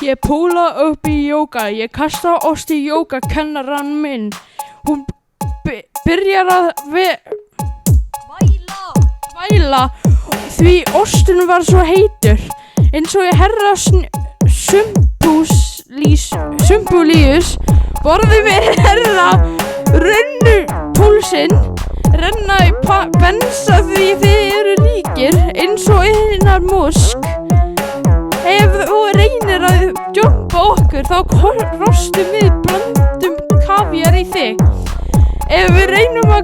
Ég púla upp í jóga, ég kasta ost í jógakennarann minn. Hún byrjar að væla því osturinn var svo heitur. Eins og herra Sumbulíus borði við herra Runnutúlsinn renna í bensa því þið eru ríkir eins og Einar Musk. Ef þú reynir að jumpa okkur þá rostum við blandum kavíar í þig. Ef við reynum að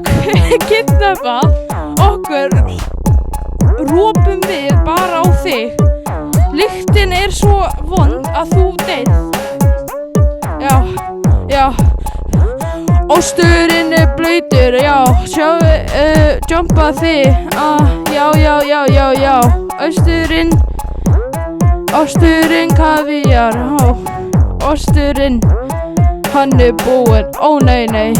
kidnappa okkur rópum við bara á þig. Lyktin er svo vond að þú deyr. Já. Osturinn er blautur, já. Sjáðu, jumpa þig. Já. Osturinn kavíar. Osturinn, hann er búinn. Ó nei.